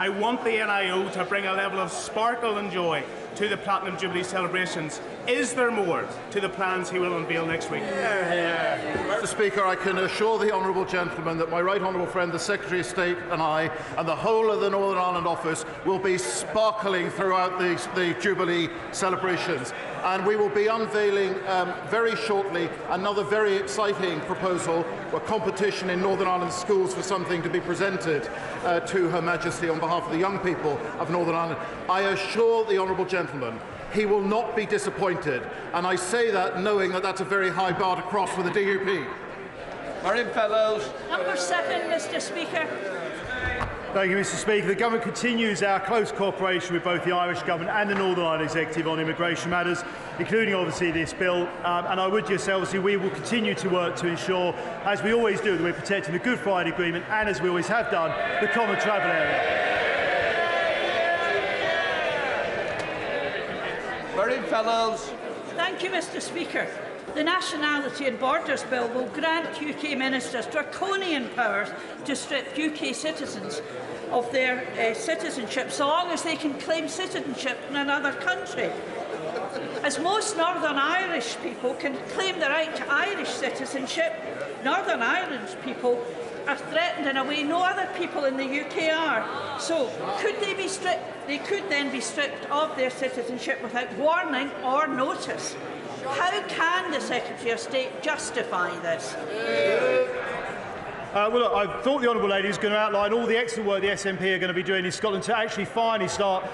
I want the NIO to bring a level of sparkle and joy to the Platinum Jubilee celebrations. Is there more to the plans he will unveil next week? Mr. Speaker, I can assure the honourable gentleman that my right honourable friend, the Secretary of State, and I, and the whole of the Northern Ireland office will be sparkling throughout the Jubilee celebrations. And we will be unveiling very shortly another very exciting proposal, a competition in Northern Ireland schools for something to be presented to Her Majesty on behalf of the young people of Northern Ireland. I assure the honourable gentleman he will not be disappointed, and I say that knowing that that's a very high bar to cross for the DUP. Marion Fellows. Number 7, Mr. Speaker. Thank you, Mr. Speaker. The Government continues our close cooperation with both the Irish Government and the Northern Ireland Executive on immigration matters, including obviously this bill. And I would just say, obviously, we will continue to work to ensure, as we always do, that we're protecting the Good Friday Agreement and, as we always have done, the Common Travel Area. Marion Fellows. Thank you, Mr. Speaker. The Nationality and Borders Bill will grant UK ministers draconian powers to strip UK citizens of their citizenship so long as they can claim citizenship in another country. As most Northern Irish people can claim the right to Irish citizenship, Northern Ireland people are threatened in a way no other people in the UK are. So, could they be stripped? They could then be stripped of their citizenship without warning or notice. How can the Secretary of State justify this? Well, look, I thought the honourable lady was going to outline all the excellent work the SNP are going to be doing in Scotland to actually finally start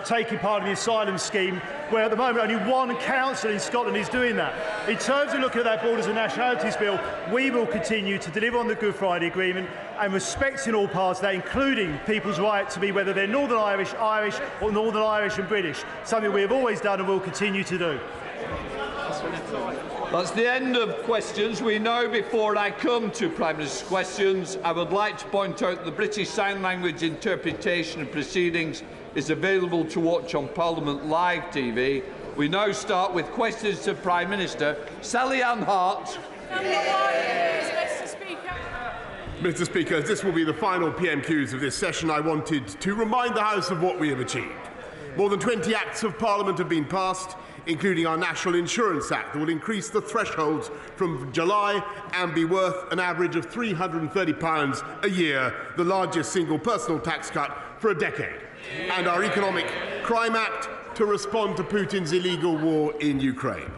taking part in the asylum scheme, where at the moment only one council in Scotland is doing that. In terms of looking at that Borders and Nationalities Bill, we will continue to deliver on the Good Friday Agreement and respecting all parts of that, including people's right to be, whether they're Northern Irish, Irish or Northern Irish and British, something we have always done and will continue to do. That's the end of questions. We know, before I come to Prime Minister's questions, I would like to point out the British Sign Language interpretation of proceedings is available to watch on Parliament Live TV. We now start with questions to Prime Minister. Sally Ann Hart. Number 1, Mr. Speaker. Mr. Speaker, as this will be the final PMQs of this session, I wanted to remind the House of what we have achieved. More than 20 Acts of Parliament have been passed, including our National Insurance Act that will increase the thresholds from July and be worth an average of £330 a year, the largest single personal tax cut for a decade. And our Economic Crime Act to respond to Putin's illegal war in Ukraine.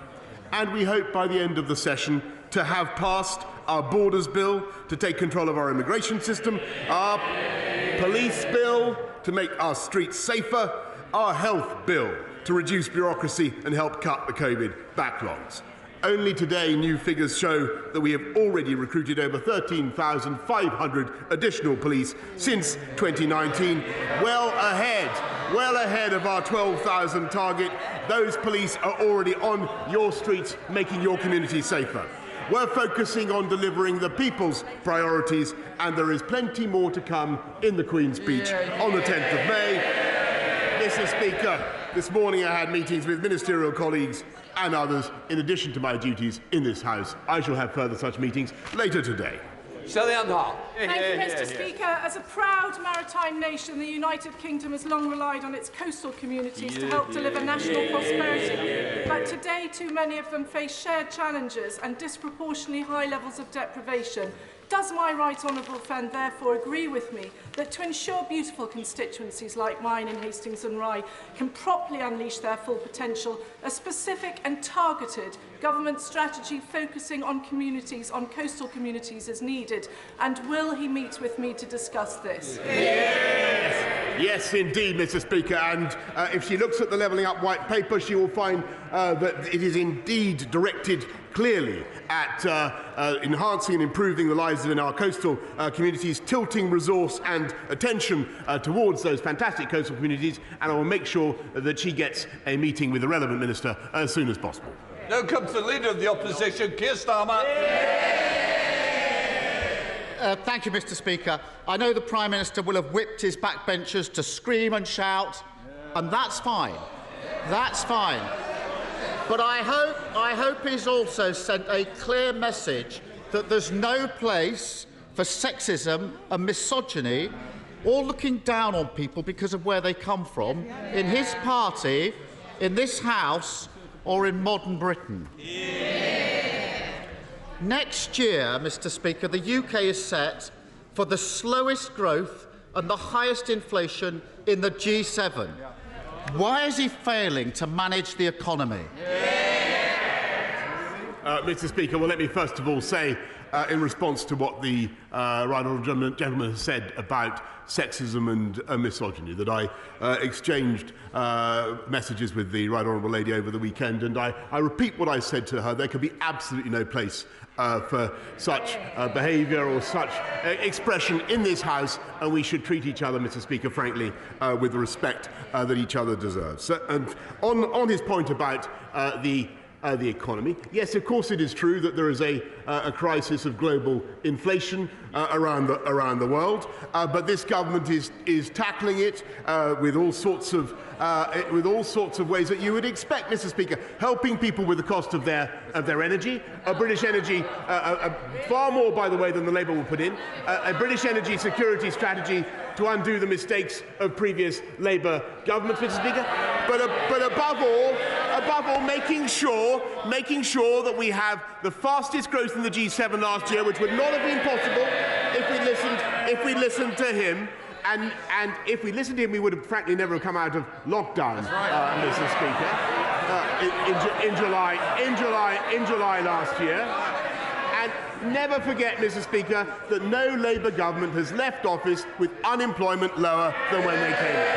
And we hope by the end of the session to have passed our Borders Bill to take control of our immigration system, our Police Bill to make our streets safer, our Health Bill to reduce bureaucracy and help cut the COVID backlogs. Only today, new figures show that we have already recruited over 13,500 additional police since 2019, well ahead of our 12,000 target. Those police are already on your streets, making your community safer. We're focusing on delivering the people's priorities, and there is plenty more to come in the Queen's speech on the 10th of May. Mr. Speaker, this morning I had meetings with ministerial colleagues and others in addition to my duties in this House. I shall have further such meetings later today. Sally Ann Hart. Thank you, Mr. Speaker. As a proud maritime nation, the United Kingdom has long relied on its coastal communities to help deliver national prosperity. But today, too many of them face shared challenges and disproportionately high levels of deprivation. Does my right honourable friend therefore agree with me that to ensure beautiful constituencies like mine in Hastings and Rye can properly unleash their full potential, a specific and targeted government strategy focusing on communities, on coastal communities, is needed? And will he meet with me to discuss this? Yes, indeed, Mr. Speaker. And if she looks at the Levelling Up White Paper, she will find that it is indeed directed clearly at enhancing and improving the lives in our coastal communities, tilting resource and attention towards those fantastic coastal communities, and I will make sure that she gets a meeting with the relevant minister as soon as possible. Now comes the Leader of the Opposition, Keir Starmer. Thank you, Mr. Speaker. I know the Prime Minister will have whipped his backbenchers to scream and shout, and that's fine. That's fine. But I hope he's also sent a clear message that there's no place for sexism and misogyny or looking down on people because of where they come from, in his party, in this House, or in modern Britain. Next year, Mr. Speaker, the UK is set for the slowest growth and the highest inflation in the G7. Why is he failing to manage the economy? Mr. Speaker, well, let me first of all say, in response to what the right honourable gentleman has said about sexism and misogyny, that I exchanged messages with the right honourable lady over the weekend, and I repeat what I said to her. There can be absolutely no place for such behaviour or such expression in this House, and we should treat each other, Mr. Speaker, frankly, with the respect that each other deserves. So, and on his point about the economy, yes, of course it is true that there is a crisis of global inflation around the world, but this government is tackling it with all sorts of ways that you would expect, Mr. Speaker, helping people with the cost of their energy, British energy, far more, by the way, than the Labour will put in, a British energy security strategy to undo the mistakes of previous Labour governments, Mr. Speaker, but above all, making sure that we have the fastest growth in the G7 last year, which would not have been possible if we listened to him. And if we listened to him, we would have frankly never have come out of lockdown, Mr. Speaker, in July last year. And never forget, Mr. Speaker, that no Labour government has left office with unemployment lower than when they came in.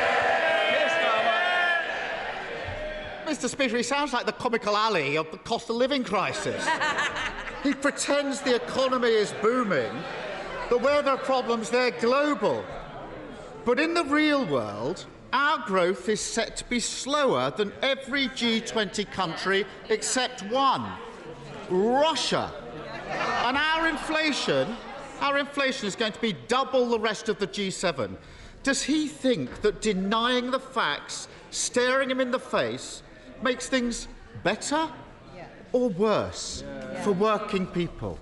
Mr. Speaker, he sounds like the comical alley of the cost of living crisis. He pretends the economy is booming, but where there are problems, they're global. But in the real world, our growth is set to be slower than every G20 country except one, Russia. And our inflation is going to be double the rest of the G7. Does he think that denying the facts, staring him in the face, makes things better or worse for working people?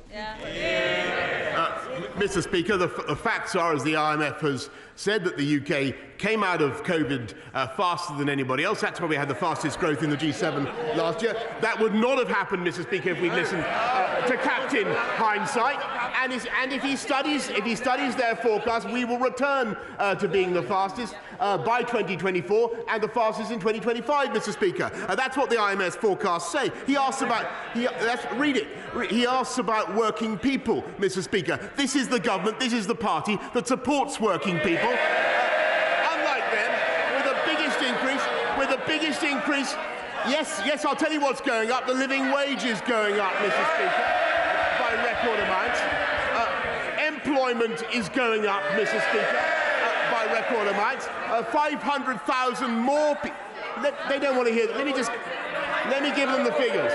Mr. Speaker, the facts are, as the IMF has said, that the UK came out of COVID faster than anybody else. That's why we had the fastest growth in the G7 last year. That would not have happened, Mr. Speaker, if we'd listened to Captain Hindsight. And if he studies their forecast, we will return to being the fastest by 2024 and the fastest in 2025, Mr. Speaker. That's what the IMF's forecasts say. He asks about, read it. He asks about working people, Mr. Speaker. This is the government, this is the party that supports working people. Unlike them, with the biggest increase, yes, I'll tell you what's going up. The living wage is going up, Mr. Speaker, by record amounts. Employment is going up, Mr. Speaker, by record amounts. 500,000 more people. They don't want to hear that. Let me give them the figures.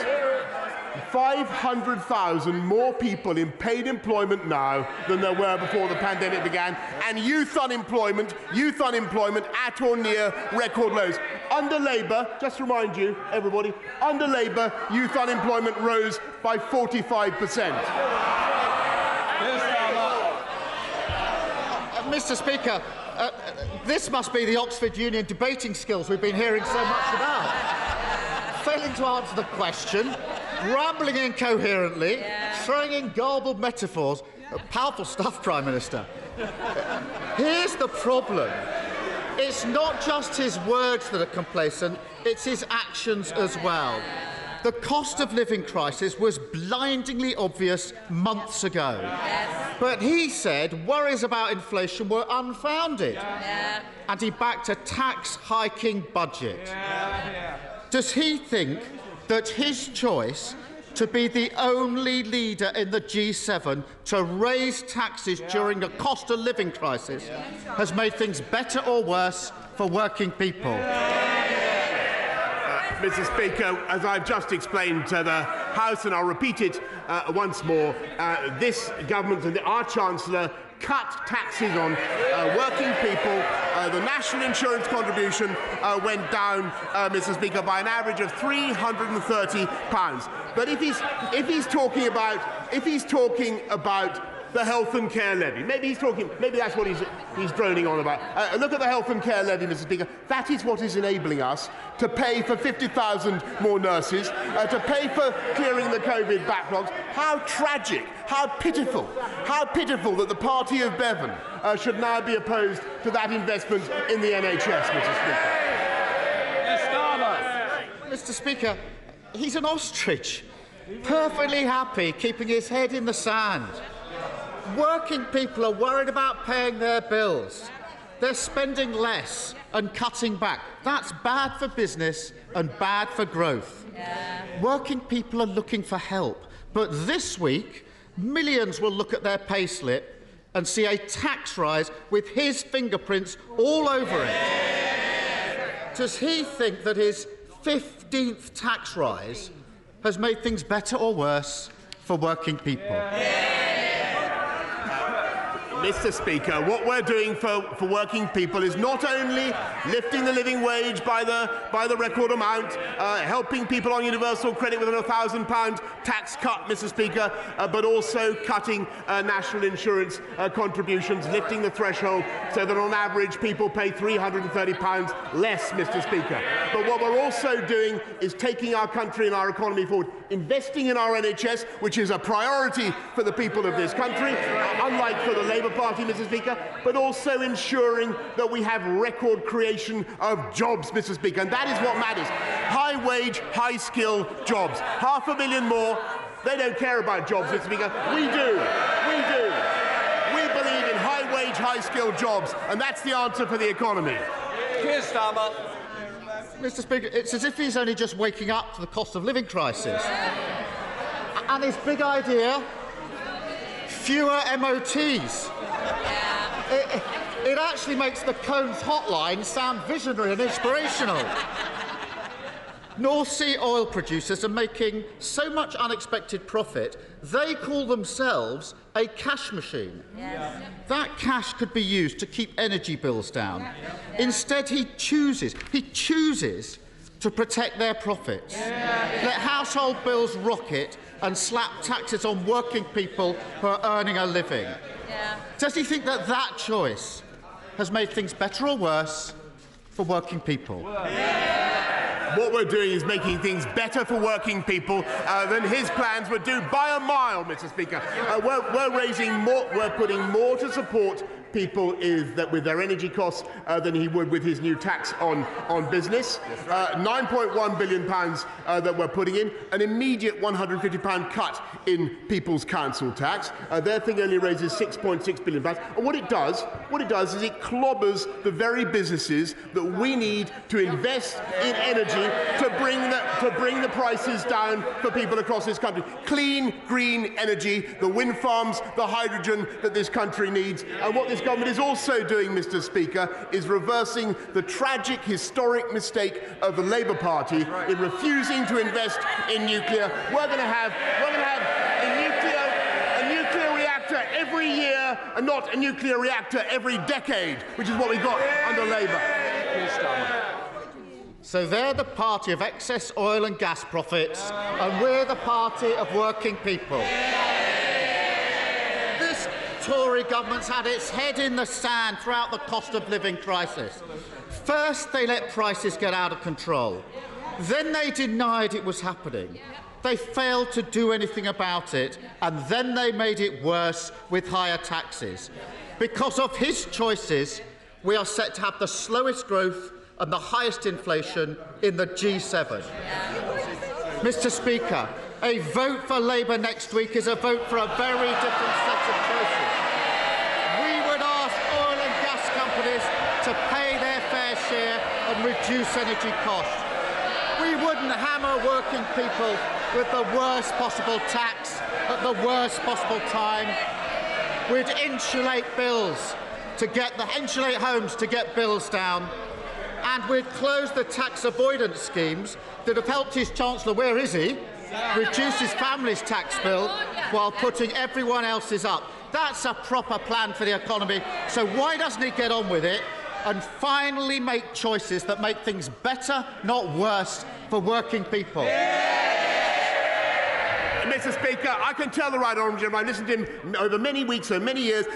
500,000 more people in paid employment now than there were before the pandemic began, and youth unemployment at or near record lows. Under Labour, just to remind you, everybody, under Labour, youth unemployment rose by 45%. Mr. Speaker, this must be the Oxford Union debating skills we've been hearing so much about. Failing to answer the question, rambling incoherently, throwing in garbled metaphors. Powerful stuff, Prime Minister. Here's the problem. It's not just his words that are complacent, it's his actions as well. The cost of living crisis was blindingly obvious months ago. But he said worries about inflation were unfounded. And he backed a tax-hiking budget. Does he think that his choice to be the only leader in the G7 to raise taxes during a cost of living crisis has made things better or worse for working people? Mr. Speaker, as I've just explained to the House, and I'll repeat it once more, this government and our Chancellor cut taxes on working people. The national insurance contribution went down, Mr. Speaker, by an average of £330. But if he's talking about the health and care levy. Maybe he's talking. Maybe that's what he's droning on about. Look at the health and care levy, Mr. Speaker. That is what is enabling us to pay for 50,000 more nurses, to pay for clearing the COVID backlogs. How tragic! How pitiful! How pitiful that the party of Bevan should now be opposed to that investment in the NHS, Mr. Speaker. Mr. Speaker, he's an ostrich, perfectly happy keeping his head in the sand. Working people are worried about paying their bills. They're spending less and cutting back. That's bad for business and bad for growth. Working people are looking for help. But this week, millions will look at their payslip and see a tax rise with his fingerprints all over it. Does he think that his 15th tax rise has made things better or worse for working people? Mr. Speaker, what we're doing for working people is not only lifting the living wage by the record amount, helping people on universal credit with a £1,000 tax cut, Mr. Speaker, but also cutting national insurance contributions, lifting the threshold so that on average people pay £330 less, Mr. Speaker. But what we're also doing is taking our country and our economy forward, investing in our NHS, which is a priority for the people of this country, unlike for the Labour Party, Mr. Speaker, but also ensuring that we have record creation of jobs, Mr. Speaker, and that is what matters. High wage, high skill jobs. 500,000 more. They don't care about jobs, Mr. Speaker. We do. We do. We believe in high wage, high skill jobs, and that's the answer for the economy. Keir Starmer. Mr. Speaker, it's as if he's only just waking up to the cost of living crisis. And his big idea, fewer MOTs. It actually makes the Cones hotline sound visionary and inspirational. North Sea oil producers are making so much unexpected profit, they call themselves a cash machine. Yes. That cash could be used to keep energy bills down. Instead, he chooses to protect their profits. Let household bills rocket and slap taxes on working people who are earning a living. Does he think that that choice has made things better or worse for working people? What we're doing is making things better for working people than his plans would do by a mile, Mr. Speaker. We're raising more. We're putting more to support people with their energy costs than he would with his new tax on business. £9.1 billion that we're putting in, an immediate £150 cut in people's council tax. Their thing only raises £6.6 billion. And what it does is it clobbers the very businesses that we need to invest in energy to bring the prices down for people across this country. Clean, green energy, the wind farms, the hydrogen that this country needs. And what this government is also doing, Mr. Speaker, is reversing the tragic, historic mistake of the Labour Party in refusing to invest in nuclear. We're going to have a nuclear reactor every year and not a nuclear reactor every decade, which is what we got under Labour. So they're the party of excess oil and gas profits, and we're the party of working people. This Tory government's had its head in the sand throughout the cost of living crisis. First, they let prices get out of control. Then they denied it was happening. They failed to do anything about it, and then they made it worse with higher taxes. Because of his choices, we are set to have the slowest growth and the highest inflation in the G7. Mr. Speaker, a vote for Labour next week is a vote for a very different set of choices. We would ask oil and gas companies to pay their fair share and reduce energy costs. We wouldn't hammer working people with the worst possible tax at the worst possible time. We'd insulate homes to get bills down. And we'd close the tax avoidance schemes that have helped his Chancellor, where is he, reduce his family's tax bill while putting everyone else's up. That's a proper plan for the economy. So why doesn't he get on with it and finally make choices that make things better, not worse, for working people? Mr. Speaker, I can tell the right honourable gentleman. I've listened to him over many weeks and many years.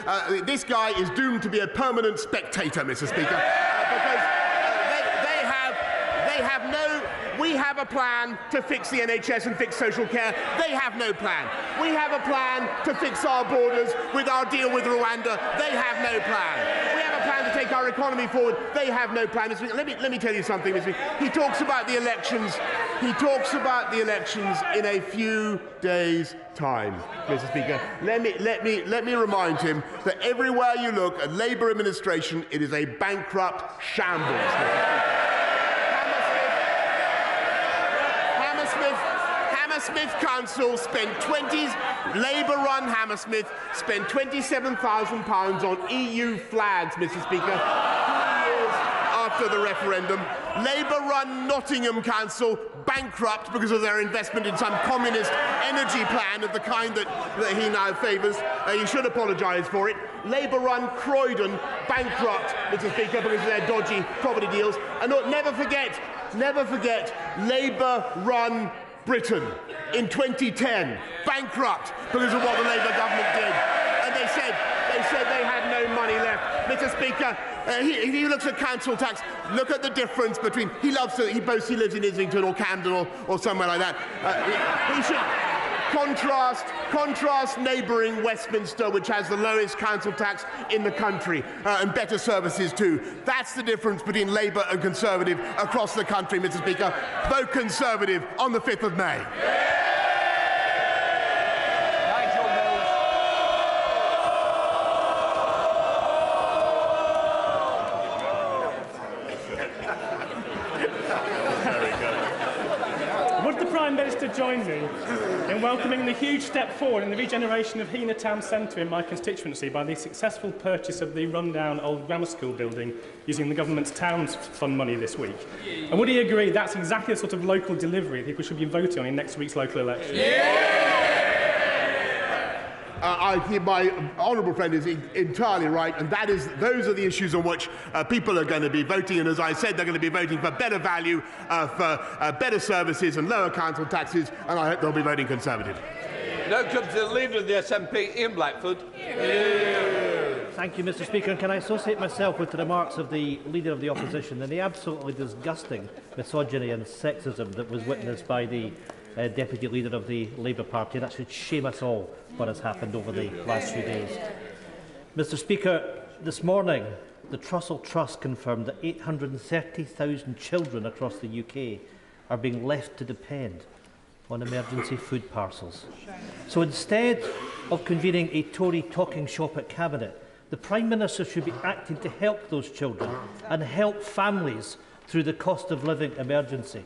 This guy is doomed to be a permanent spectator, Mr. Speaker, because we have a plan to fix the NHS and fix social care. They have no plan. We have a plan to fix our borders with our deal with Rwanda. They have no plan. We have a plan to take our economy forward. They have no plan. Let me tell you something, Mr. Speaker. He talks about the elections. He talks about the elections in a few days' time, Mr. Speaker. Let me remind him that everywhere you look at Labour administration, it is a bankrupt shambles, Mr. Speaker. Hammersmith Council spent Labour-run Hammersmith spent £27,000 on EU flags, Mr. Speaker, 2 years after the referendum. Labour-run Nottingham Council bankrupt because of their investment in some communist energy plan of the kind that he now favours. He should apologise for it. Labour-run Croydon bankrupt, Mr. Speaker, because of their dodgy property deals. And never forget Labour-run Britain in 2010, bankrupt because of what the Labour government did. And they said they had no money left. Mr. Speaker, if he looks at council tax, look at the difference between, he boasts he lives in Islington or Camden or somewhere like that. He should contrast neighbouring Westminster, which has the lowest council tax in the country, and better services too. That's the difference between Labour and Conservative across the country, Mr. Speaker. Vote Conservative on the 5th of May. Minister join me in welcoming the huge step forward in the regeneration of Hena Town Centre in my constituency by the successful purchase of the rundown old grammar school building using the government's Towns Fund money this week. And would he agree that's exactly the sort of local delivery people should be voting on in next week's local election? I think my honourable friend is entirely right, and those are the issues on which people are going to be voting. And as I said, they're going to be voting for better value, for better services and lower council taxes, and I hope they'll be voting Conservative. Now comes the Leader of the SNP, Ian Blackford. Thank you, Mr. Speaker. And can I associate myself with the remarks of the Leader of the Opposition and the absolutely disgusting misogyny and sexism that was witnessed by the Deputy Leader of the Labour Party. That should shame us all what has happened over the last few days. Mr. Speaker, this morning the Trussell Trust confirmed that 830,000 children across the UK are being left to depend on emergency food parcels. So instead of convening a Tory talking shop at Cabinet, the Prime Minister should be acting to help those children and help families through the cost of living emergency.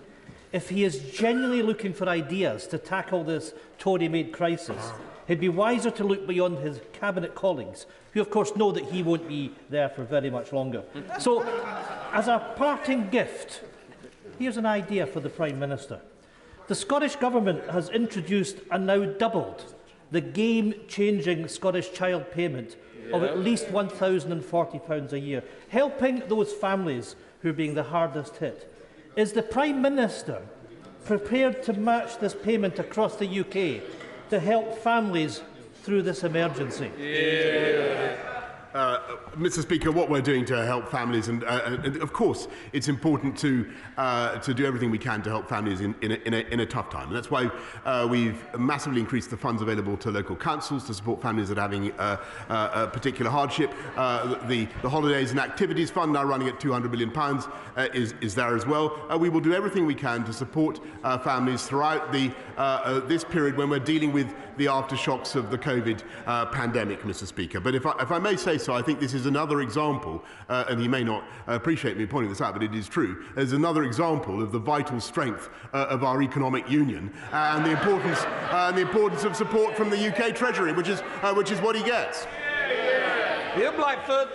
If he is genuinely looking for ideas to tackle this Tory-made crisis, he'd be wiser to look beyond his Cabinet colleagues, who of course know that he won't be there for very much longer. So, as a parting gift, here's an idea for the Prime Minister. The Scottish Government has introduced and now doubled the game-changing Scottish child payment of at least £1,040 a year, helping those families who are being the hardest hit. Is the Prime Minister prepared to match this payment across the UK to help families through this emergency? Mr. Speaker, what we're doing to help families, and of course it's important to do everything we can to help families in a tough time. And that's why we've massively increased the funds available to local councils to support families that are having a particular hardship. The Holidays and Activities Fund, now running at £200 million, is there as well. We will do everything we can to support families throughout this period when we're dealing with the aftershocks of the COVID pandemic, Mr. Speaker. But if I may say so, I think this is another example, and he may not appreciate me pointing this out, but it is true. There's another example of the vital strength of our economic union and the importance of support from the UK Treasury, which is what he gets. Ian Blackford.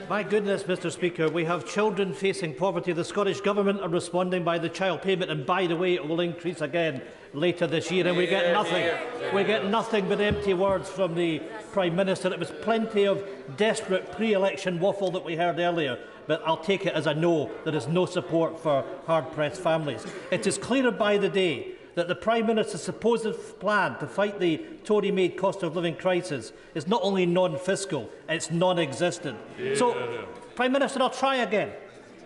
My goodness, Mr. Speaker, we have children facing poverty. The Scottish Government are responding by the child payment, and by the way, it will increase again later this year, and we get nothing. We get nothing but empty words from the Prime Minister. It was plenty of desperate pre-election waffle that we heard earlier, but I'll take it as a no. There is no support for hard-pressed families. It is clearer by the day that the Prime Minister's supposed plan to fight the Tory-made cost of living crisis is not only non-fiscal, it's non-existent. So, Prime Minister, I'll try again.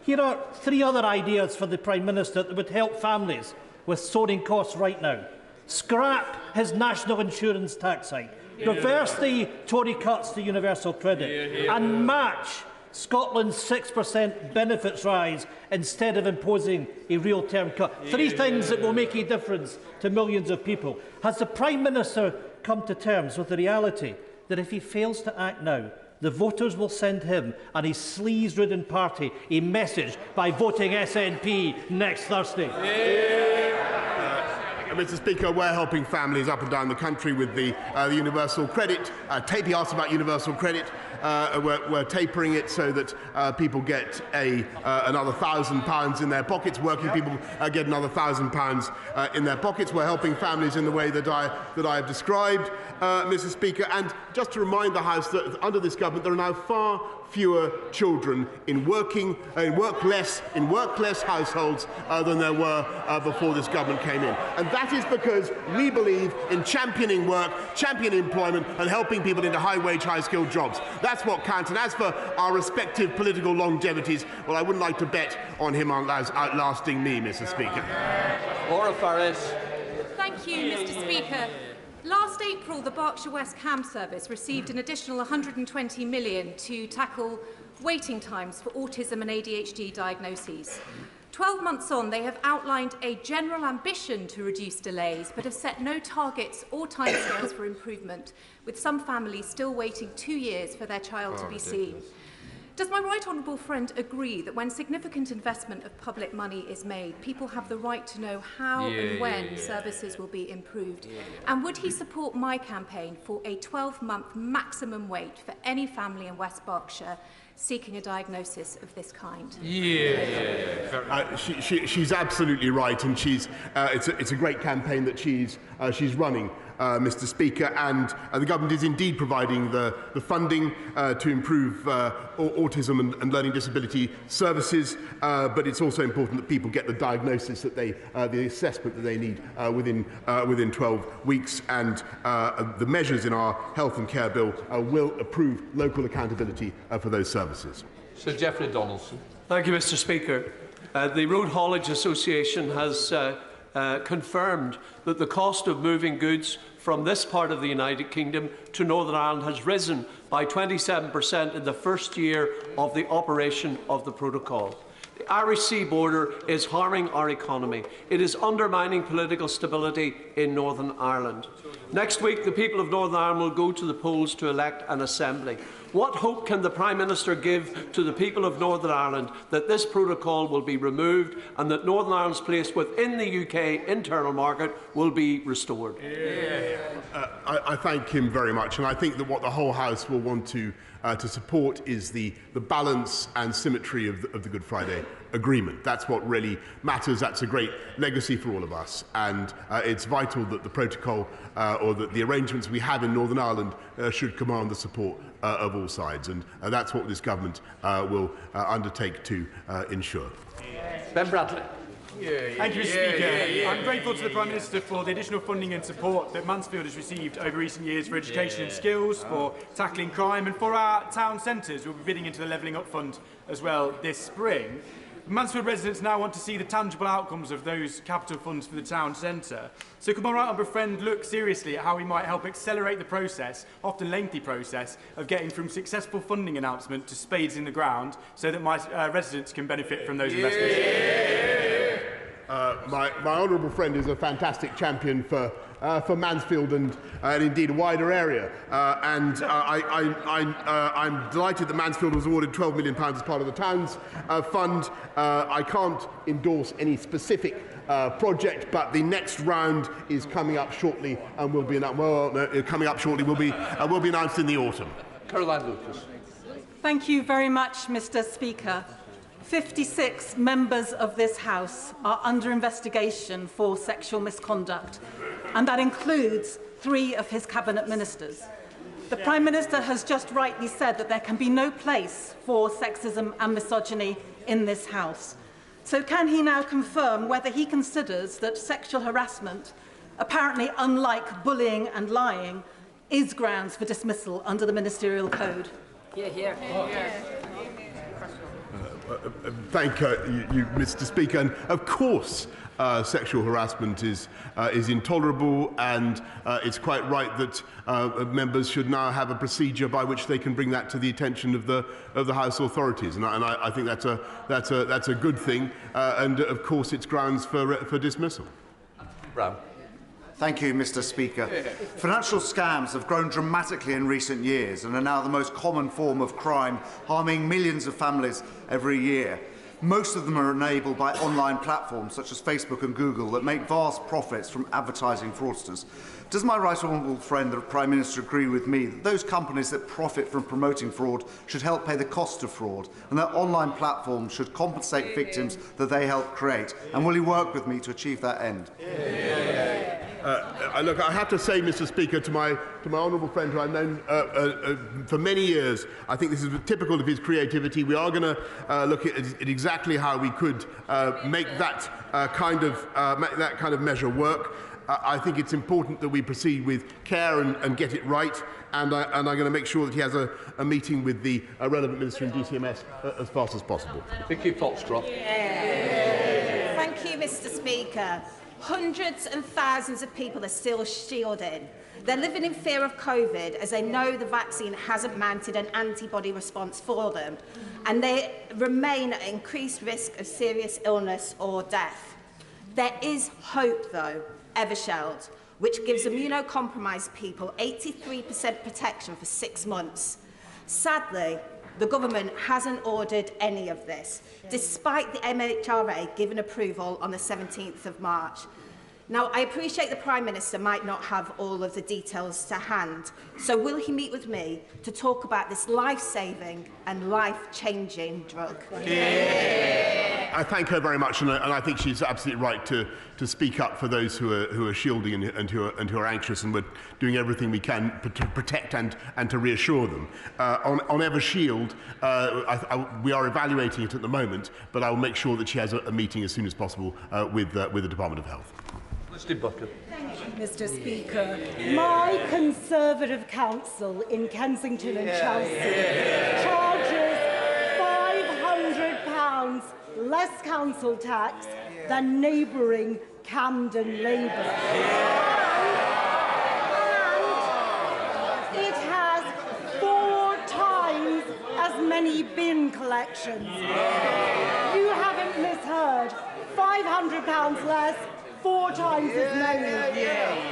Here are 3 other ideas for the Prime Minister that would help families with soaring costs right now. Scrap his national insurance tax hike, reverse the Tory cuts to universal credit, and match Scotland's 6% benefits rise instead of imposing a real-term cut. 3 things that will make a difference to millions of people. Has the Prime Minister come to terms with the reality that if he fails to act now, the voters will send him and his sleaze-ridden party a message by voting SNP next Thursday? Mr. Speaker, we're helping families up and down the country with the universal credit. He asked about universal credit. We're tapering it so that people get another £1,000 in their pockets. Working people get another £1,000 in their pockets. We're helping families in the way that I have described, Mr. Speaker. And just to remind the House that under this government there are now far fewer children in workless households than there were before this government came in. And that is because we believe in championing work, championing employment and helping people into high-wage, high-skilled jobs. That's what counts. And as for our respective political longevities, well, I wouldn't like to bet on him outlasting me, Mr. Speaker. Laura Farris. Thank you, Mr. Speaker. Last April, the Berkshire West CAM service received an additional £120 million to tackle waiting times for autism and ADHD diagnoses. 12 months on, they have outlined a general ambition to reduce delays, but have set no targets or timescales for improvement, with some families still waiting 2 years for their child to be seen. Does my right honourable friend agree that when significant investment of public money is made, people have the right to know how and when services will be improved? And would he support my campaign for a 12-month maximum wait for any family in West Berkshire seeking a diagnosis of this kind? She's absolutely right, and it's a great campaign that she's running, Mr. Speaker, and the government is indeed providing the funding to improve autism and learning disability services, but it's also important that people get the diagnosis that the assessment that they need within 12 weeks, and the measures in our health and care bill will approve local accountability for those services. Sir Geoffrey Donaldson. Thank you, Mr. Speaker. The Road Haulage Association has confirmed that the cost of moving goods from this part of the United Kingdom to Northern Ireland has risen by 27% in the first year of the operation of the protocol. The Irish Sea border is harming our economy. It is undermining political stability in Northern Ireland. Next week, the people of Northern Ireland will go to the polls to elect an assembly. What hope can the Prime Minister give to the people of Northern Ireland that this protocol will be removed and that Northern Ireland's place within the UK internal market will be restored? I thank him very much, and I think that what the whole House will want to support is the balance and symmetry of the Good Friday Agreement. That's what really matters. That's a great legacy for all of us, and it's vital that the protocol or that the arrangements we have in Northern Ireland should command the support of all sides, and that's what this government will undertake to ensure. Ben Bradley. Thank you, Mr. Speaker. I'm grateful to the Prime Minister for the additional funding and support that Mansfield has received over recent years for education and skills, for tackling crime, and for our town centres. We'll be bidding into the Levelling Up Fund as well this spring. Mansfield residents now want to see the tangible outcomes of those capital funds for the town centre. So could my right honourable friend look seriously at how we might help accelerate the process, often lengthy process, of getting from successful funding announcement to spades in the ground so that my residents can benefit from those investments? My honourable friend is a fantastic champion for Mansfield and indeed a wider area, and I'm delighted that Mansfield was awarded £12 million as part of the Towns Fund. I can't endorse any specific project, but the next round is coming up shortly and will be announced in the autumn. Caroline Lucas. Thank you very much, Mr. Speaker. 56 members of this House are under investigation for sexual misconduct, and that includes 3 of his cabinet ministers. The Prime Minister has just rightly said that there can be no place for sexism and misogyny in this House. So can he now confirm whether he considers that sexual harassment, apparently unlike bullying and lying, is grounds for dismissal under the Ministerial Code? Thank you, Mr. Speaker. And of course, sexual harassment is intolerable, and it's quite right that members should now have a procedure by which they can bring that to the attention of the House authorities. And I think that's a good thing. And of course, it's grounds for dismissal. Brown. Thank you, Mr. Speaker. Financial scams have grown dramatically in recent years and are now the most common form of crime, harming millions of families every year. Most of them are enabled by online platforms such as Facebook and Google that make vast profits from advertising fraudsters. Does my right honourable friend, the Prime Minister, agree with me that those companies that profit from promoting fraud should help pay the cost of fraud, and that online platforms should compensate victims that they help create? And will he work with me to achieve that end? Look, I have to say, Mr. Speaker, to my honourable friend who I've known for many years, I think this is typical of his creativity. We are going to look at exactly how we could make that kind of measure work. I think it's important that we proceed with care and get it right, and I'm going to make sure that he has a meeting with the relevant minister in DCMS as fast as possible. Vicky Foxcroft. Thank you, Mr. Speaker. Hundreds and thousands of people are still shielding. They're living in fear of COVID as they know the vaccine hasn't mounted an antibody response for them, and they remain at increased risk of serious illness or death. There is hope, though, Evershed, which gives immunocompromised people 83% protection for 6 months. Sadly, the government hasn't ordered any of this, despite the MHRA giving approval on the 17th of March. Now, I appreciate the Prime Minister might not have all of the details to hand, so will he meet with me to talk about this life-saving and life-changing drug? I thank her very much, and I think she's absolutely right to speak up for those who are shielding and who are anxious, and we're doing everything we can to protect and to reassure them. On Evershed, we are evaluating it at the moment, but I will make sure that she has a meeting as soon as possible with the Department of Health. Thank you, Mr. Speaker. My Conservative council in Kensington and Chelsea charges £500 less council tax than neighbouring Camden Labour. And it has 4 times as many bin collections. You haven't misheard. £500 less, 4 times as many.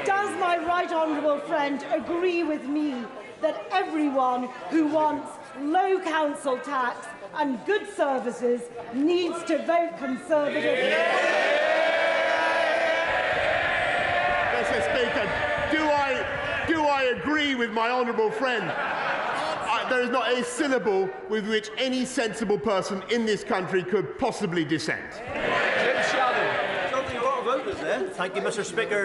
Does my right honourable friend agree with me that everyone who wants low council tax and good services needs to vote Conservative? Mr. Speaker, do I agree with my honourable friend? There is not a syllable with which any sensible person in this country could possibly dissent. Thank you, Mr. Speaker.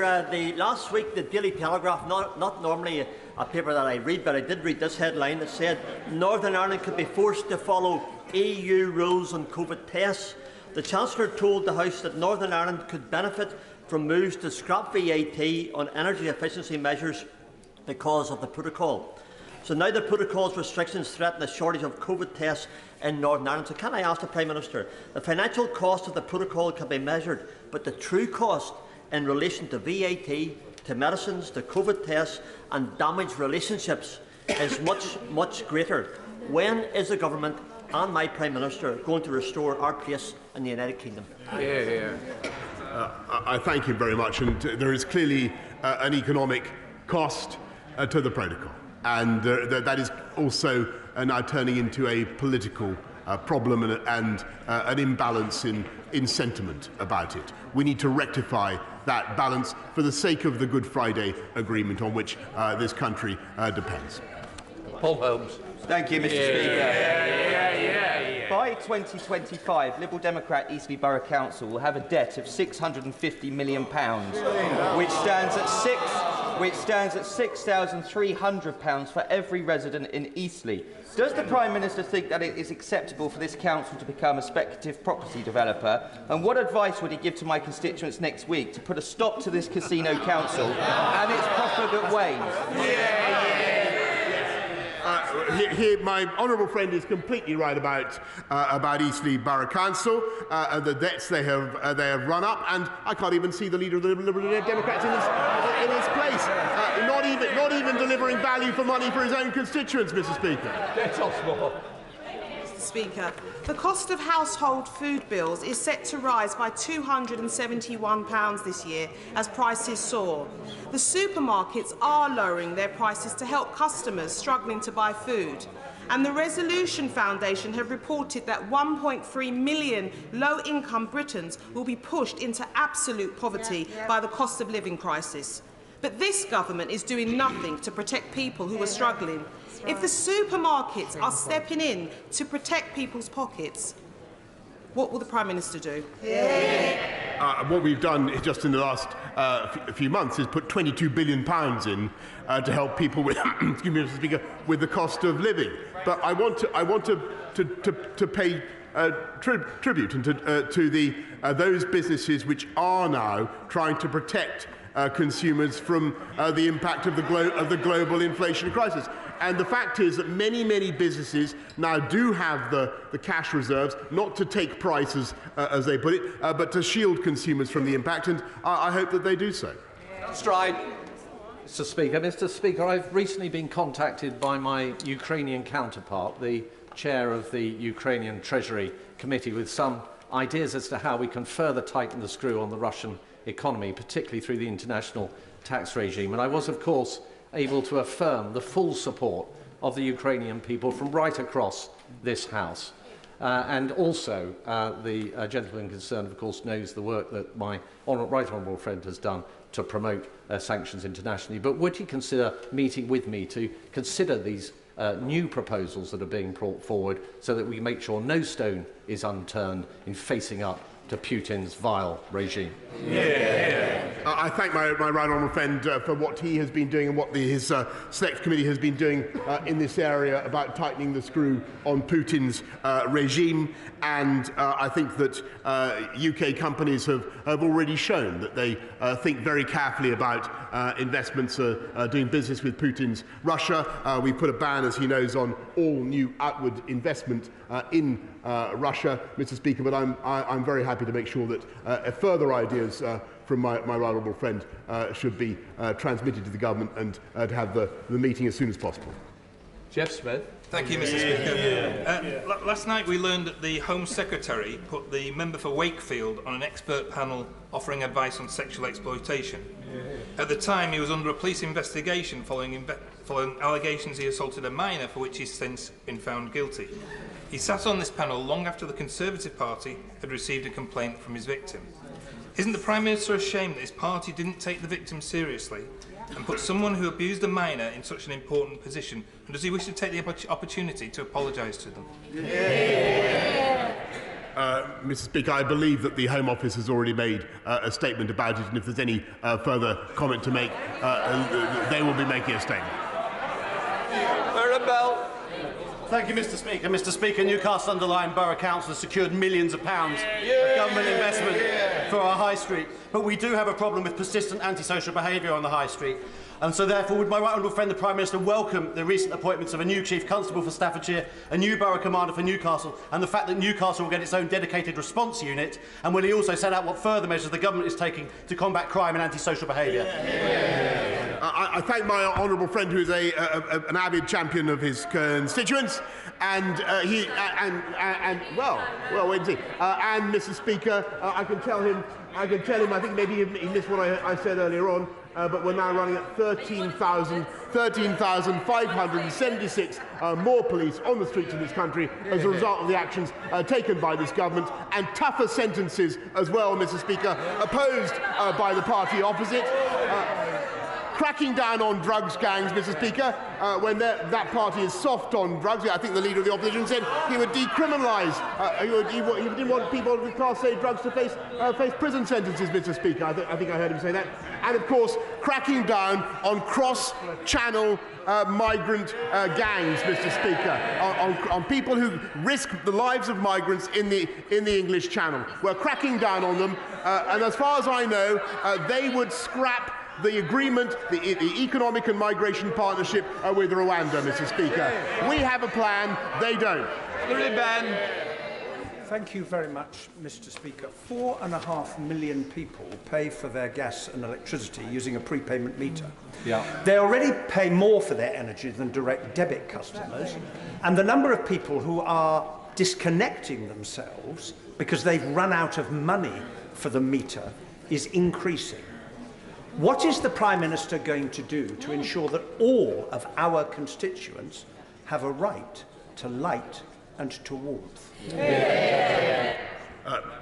Last week, the Daily Telegraph, not normally a paper that I read, but I did read this headline that said Northern Ireland could be forced to follow EU rules on COVID tests. The Chancellor told the House that Northern Ireland could benefit from moves to scrap VAT on energy efficiency measures because of the protocol. So now the protocol's restrictions threaten a shortage of COVID tests in Northern Ireland. So can I ask the Prime Minister, the financial cost of the protocol can be measured, but the true cost in relation to VAT, to medicines, to COVID tests and damaged relationships is much greater. When is the government and my Prime Minister going to restore our place in the United Kingdom? I thank him very much, and there is clearly an economic cost to the protocol, and that is also now turning into a political problem and an imbalance in sentiment about it. We need to rectify that balance for the sake of the Good Friday Agreement on which this country depends. Paul Holmes. Thank you, Mr. Speaker. By 2025, Liberal Democrat Eastleigh Borough Council will have a debt of £650 million, which stands at which stands at £6,300 for every resident in Eastleigh. Does the Prime Minister think that it is acceptable for this council to become a speculative property developer? And what advice would he give to my constituents next week to put a stop to this casino council and its profligate ways? My honourable friend is completely right about Eastleigh Borough Council and the debts they have run up, and I can't even see the leader of the Liberal Democrats in his place. Not even delivering value for money for his own constituents, Mr. Speaker. Mr. Speaker, the cost of household food bills is set to rise by £271 this year as prices soar. The supermarkets are lowering their prices to help customers struggling to buy food. And the Resolution Foundation have reported that 1.3 million low-income Britons will be pushed into absolute poverty by the cost of living crisis. But this government is doing nothing to protect people who are struggling. If the supermarkets are stepping in to protect people's pockets, what will the Prime Minister do? What we've done just in the last few months is put £22 billion in to help people with, excuse me, Mr. Speaker, with the cost of living. But I want to pay tribute to those businesses which are now trying to protect consumers from the impact of the global inflation crisis. And the fact is that many businesses now do have the cash reserves, not to take prices, as they put it, but to shield consumers from the impact, and I hope that they do so. Stride. Mr. Speaker, I've recently been contacted by my Ukrainian counterpart, the chair of the Ukrainian Treasury Committee, with some ideas as to how we can further tighten the screw on the Russian economy, particularly through the international tax regime. And I was, of course, able to affirm the full support of the Ukrainian people from right across this House. And also, the gentleman concerned, of course, knows the work that my right honourable friend has done to promote sanctions internationally. But would he consider meeting with me to consider these new proposals that are being brought forward so that we make sure no stone is unturned in facing up to Putin's vile regime? I thank my right honourable friend for what he has been doing and what his Select Committee has been doing in this area about tightening the screw on Putin's regime. And I think that UK companies have already shown that they think very carefully about investments, doing business with Putin's Russia. We put a ban, as he knows, on all new outward investment in Russia, Mr. Speaker, but I'm very happy to make sure that further ideas from my right honourable friend should be transmitted to the government and to have the meeting as soon as possible. Jeff Smith. Thank you, Mr. Speaker. Last night we learned that the Home Secretary put the member for Wakefield on an expert panel offering advice on sexual exploitation. At the time, he was under a police investigation following allegations he assaulted a minor, for which he's since been found guilty. He sat on this panel long after the Conservative Party had received a complaint from his victim. Isn't the Prime Minister ashamed that his party didn't take the victim seriously and put someone who abused a minor in such an important position? And does he wish to take the opportunity to apologise to them? Mr. Speaker, I believe that the Home Office has already made a statement about it, and if there's any further comment to make, they will be making a statement. Bell. Thank you, Mr. Speaker. Mr. Speaker, Newcastle Underline Borough Council has secured millions of pounds of government investment for our High Street. But we do have a problem with persistent antisocial behaviour on the High Street. And so therefore, would my right honourable friend, the Prime Minister, welcome the recent appointments of a new Chief Constable for Staffordshire, a new Borough Commander for Newcastle, and the fact that Newcastle will get its own dedicated response unit? And will he also set out what further measures the government is taking to combat crime and antisocial behaviour? I thank my honourable friend, who is an avid champion of his constituents, and wait and see. And Mr. Speaker, I can tell him. I think maybe he missed what I said earlier on. But we're now running at 13,576 more police on the streets of this country as a result of the actions taken by this government, and tougher sentences as well, Mr. Speaker, opposed by the party opposite. cracking down on drugs gangs, Mr. Speaker, when that party is soft on drugs. I think the Leader of the Opposition said he would decriminalise, he didn't want people with Class A drugs to face prison sentences, Mr. Speaker. I think I heard him say that. And, of course, cracking down on cross-channel migrant gangs, Mr. Speaker, on people who risk the lives of migrants in the English Channel. We're cracking down on them, and as far as I know, they would scrap the agreement, the Economic and Migration Partnership with Rwanda, Mr. Speaker. We have a plan, they don't. Thank you very much, Mr. Speaker. 4.5 million people pay for their gas and electricity using a prepayment meter. Yeah. They already pay more for their energy than direct debit customers, and the number of people who are disconnecting themselves because they've run out of money for the meter is increasing. What is the Prime Minister going to do to ensure that all of our constituents have a right to light and to warmth?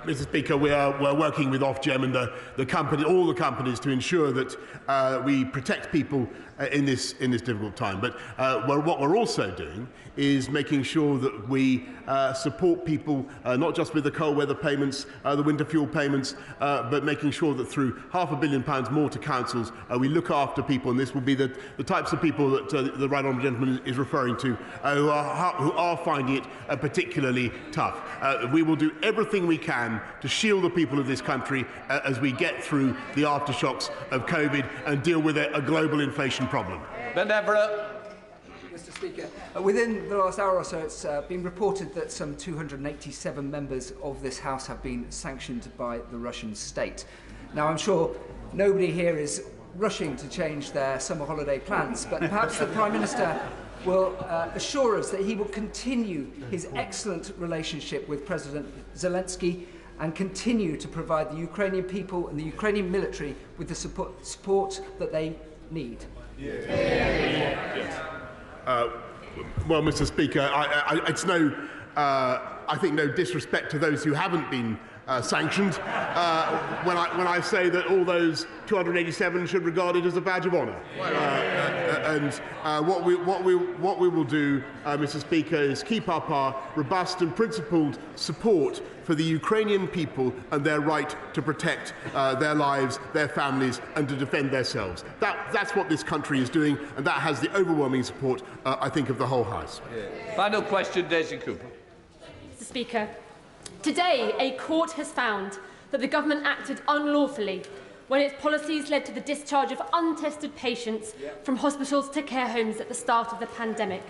Mr. Speaker, we're working with Ofgem and all the companies to ensure that we protect people in this difficult time. But what we're also doing is making sure that we support people not just with the cold weather payments, the winter fuel payments, but making sure that through £500 million more to councils, we look after people, and this will be the types of people that the Right Honourable Gentleman is referring to, who are finding it particularly tough. We will do everything we can to shield the people of this country as we get through the aftershocks of COVID and deal with a global inflation problem. Ben Everett. Mr. Speaker, within the last hour or so, it's been reported that some 287 members of this House have been sanctioned by the Russian state. Now, I'm sure nobody here is rushing to change their summer holiday plans, but perhaps the Prime Minister will assure us that he will continue his excellent relationship with President Zelensky and continue to provide the Ukrainian people and the Ukrainian military with the support that they need. Well, Mr. Speaker, it's I think no disrespect to those who haven't been sanctioned when I say that all those 287 should regard it as a badge of honour. What we will do, Mr. Speaker, is keep up our robust and principled support for the Ukrainian people and their right to protect their lives, their families, and to defend themselves. That's what this country is doing, and that has the overwhelming support, I think, of the whole House. Final question, Daisy Cooper. Mr. Speaker, today a court has found that the government acted unlawfully when its policies led to the discharge of untested patients from hospitals to care homes at the start of the pandemic.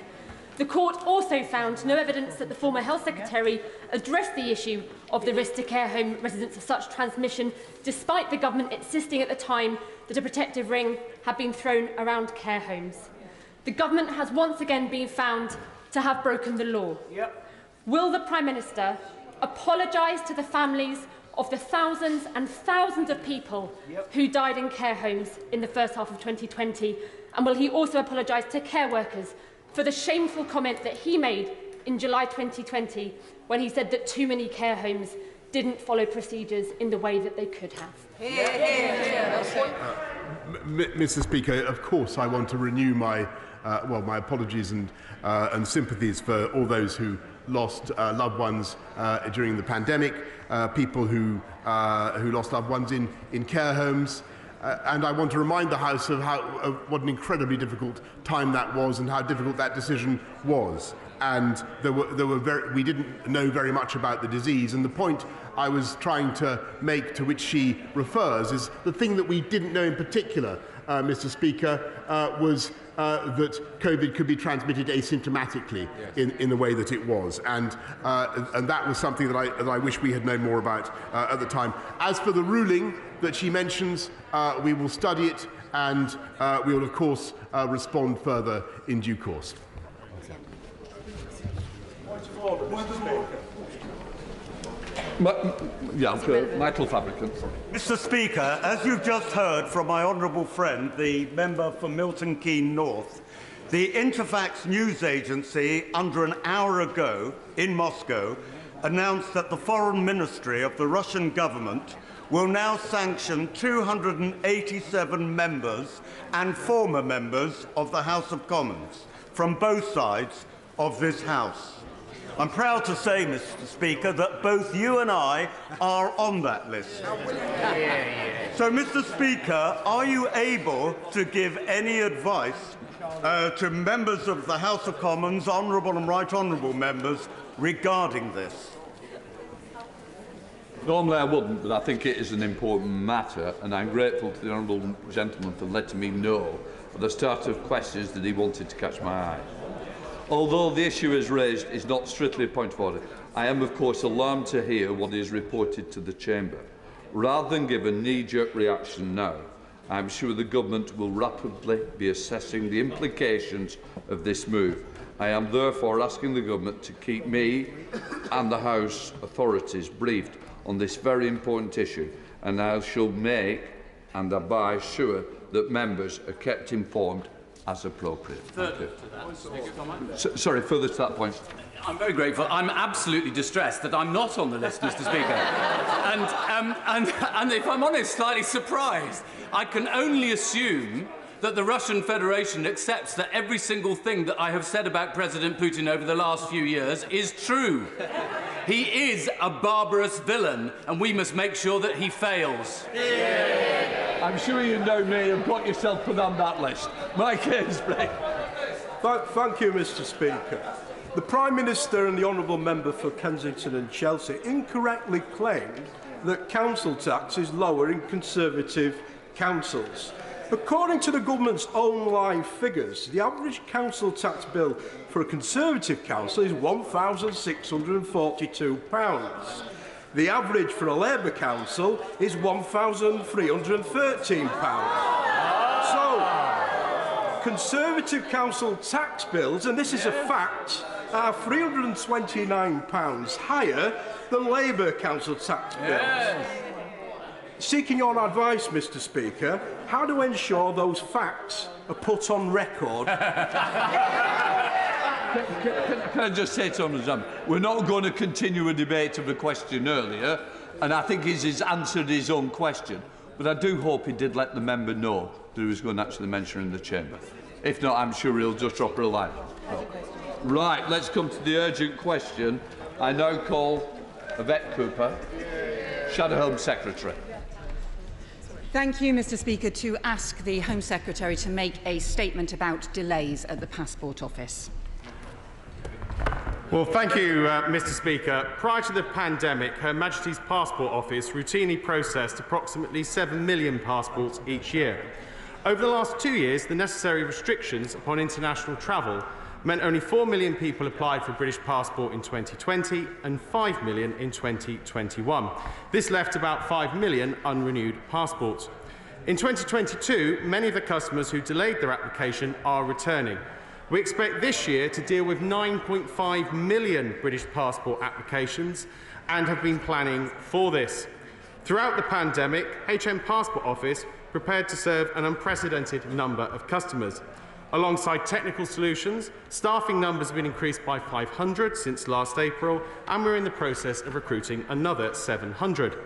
The court also found no evidence that the former Health Secretary addressed the issue of the risk to care home residents of such transmission, despite the government insisting at the time that a protective ring had been thrown around care homes. The government has once again been found to have broken the law. Will the Prime Minister apologise to the families of the thousands and thousands of people who died in care homes in the first half of 2020? And will he also apologise to care workers for the shameful comment that he made in July 2020 when he said that too many care homes didn't follow procedures in the way that they could have? Mr. Speaker, of course I want to renew my apologies and sympathies for all those who lost loved ones during the pandemic, people who lost loved ones in care homes. And I want to remind the House of what an incredibly difficult time that was and how difficult that decision was. And we didn't know very much about the disease. And the point I was trying to make, to which she refers, is the thing that we didn't know in particular, Mr. Speaker, was that COVID could be transmitted asymptomatically in the way that it was. And that was something that I wish we had known more about at the time. As for the ruling that she mentions, we will study it and we will, of course, respond further in due course. Michael Fabricant. Mr. Speaker, as you've just heard from my honourable friend, the member for Milton Keynes North, the Interfax news agency, under an hour ago in Moscow, announced that the Foreign Ministry of the Russian government will now sanction 287 members and former members of the House of Commons from both sides of this House. I'm proud to say, Mr. Speaker, that both you and I are on that list. So, Mr. Speaker, are you able to give any advice to members of the House of Commons, honourable and right honourable members, regarding this? Normally I wouldn't, but I think it is an important matter, and I'm grateful to the honourable gentleman for letting me know at the start of questions that he wanted to catch my eye. Although the issue is raised is not strictly a point of order, I am of course alarmed to hear what is reported to the Chamber. Rather than give a knee-jerk reaction now, I am sure the Government will rapidly be assessing the implications of this move. I am therefore asking the Government to keep me and the House authorities briefed on this very important issue, and I shall make and abide sure that members are kept informed as appropriate. Sorry, further to that point. I'm very grateful. I'm absolutely distressed that I'm not on the list, Mr. Speaker. And if I'm honest, slightly surprised. I can only assume that the Russian Federation accepts that every single thing that I have said about President Putin over the last few years is true. He is a barbarous villain, and we must make sure that he fails. I'm sure you know me and got yourself put on that list. Mike Ainsbury. Thank you, Mr. Speaker. The Prime Minister and the honourable member for Kensington and Chelsea incorrectly claimed that council tax is lower in Conservative councils. According to the government's own live figures, the average council tax bill for a Conservative council is £1,642. The average for a Labour council is £1,313. So, Conservative council tax bills, and this is a fact, are £329 higher than Labour council tax bills. Seeking your advice, Mr. Speaker, how to ensure those facts are put on record? Can I just say to him, we're not going to continue a debate of the question earlier, and I think he's answered his own question. But I do hope he did let the member know that he was going to actually mention her in the Chamber. If not, I'm sure he'll just drop her a line. Right, let's come to the urgent question. I now call Yvette Cooper, Shadow Home Secretary. Thank you, Mr. Speaker, to ask the Home Secretary to make a statement about delays at the Passport Office. Well, thank you, Mr. Speaker. Prior to the pandemic, Her Majesty's Passport Office routinely processed approximately 7 million passports each year. Over the last 2 years, the necessary restrictions upon international travel meant only 4 million people applied for a British passport in 2020 and 5 million in 2021. This left about 5 million unrenewed passports. In 2022, many of the customers who delayed their application are returning. We expect this year to deal with 9.5 million British passport applications and have been planning for this. Throughout the pandemic, HM Passport Office prepared to serve an unprecedented number of customers. Alongside technical solutions, staffing numbers have been increased by 500 since last April, and we're in the process of recruiting another 700.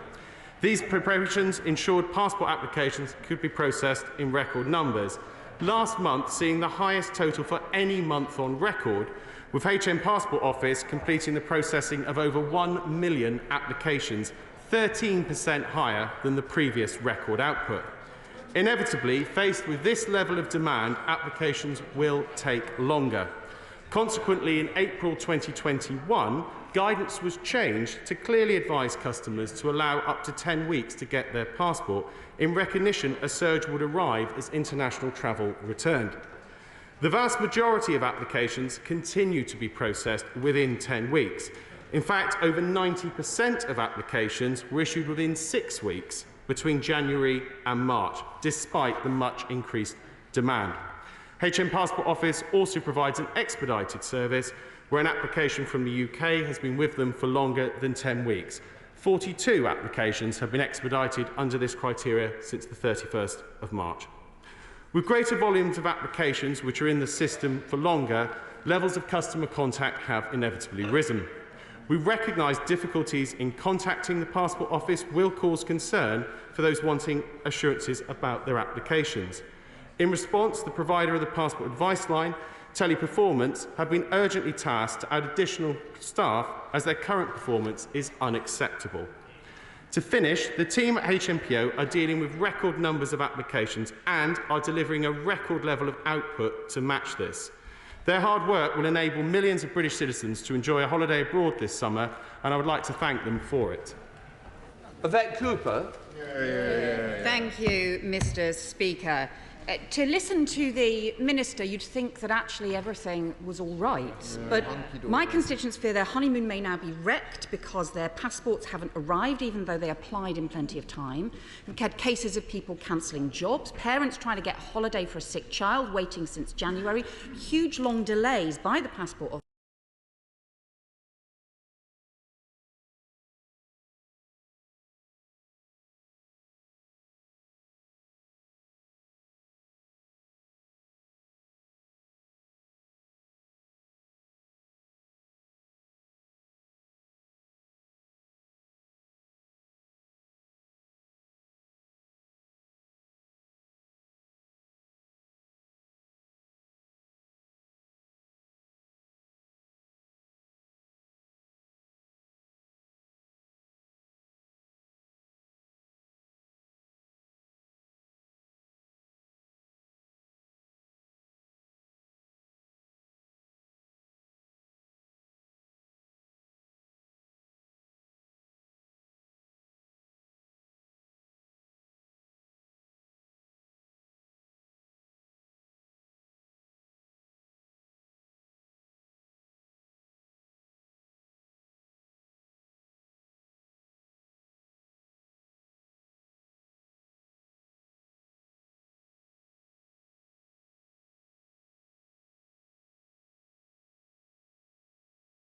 These preparations ensured passport applications could be processed in record numbers, last month seeing the highest total for any month on record, with HM Passport Office completing the processing of over 1 million applications, 13% higher than the previous record output. Inevitably, faced with this level of demand, applications will take longer. Consequently, in April 2021, guidance was changed to clearly advise customers to allow up to 10 weeks to get their passport, in recognition a surge would arrive as international travel returned. The vast majority of applications continue to be processed within 10 weeks. In fact, over 90% of applications were issued within 6 weeks between January and March, despite the much increased demand. HM Passport Office also provides an expedited service where an application from the UK has been with them for longer than 10 weeks. 42 applications have been expedited under this criteria since the 31st of March. With greater volumes of applications which are in the system for longer, levels of customer contact have inevitably risen. We recognise difficulties in contacting the Passport Office will cause concern for those wanting assurances about their applications. In response, the provider of the Passport Advice Line, Teleperformance, have been urgently tasked to add additional staff as their current performance is unacceptable. To finish, the team at HMPO are dealing with record numbers of applications and are delivering a record level of output to match this. Their hard work will enable millions of British citizens to enjoy a holiday abroad this summer, and I would like to thank them for it. Yvette Cooper. Thank you, Mr. Speaker. To listen to the Minister, you'd think that actually everything was all right. But my constituents fear their honeymoon may now be wrecked because their passports haven't arrived, even though they applied in plenty of time. We've had cases of people cancelling jobs, parents trying to get a holiday for a sick child, waiting since January, huge long delays by the Passport Office.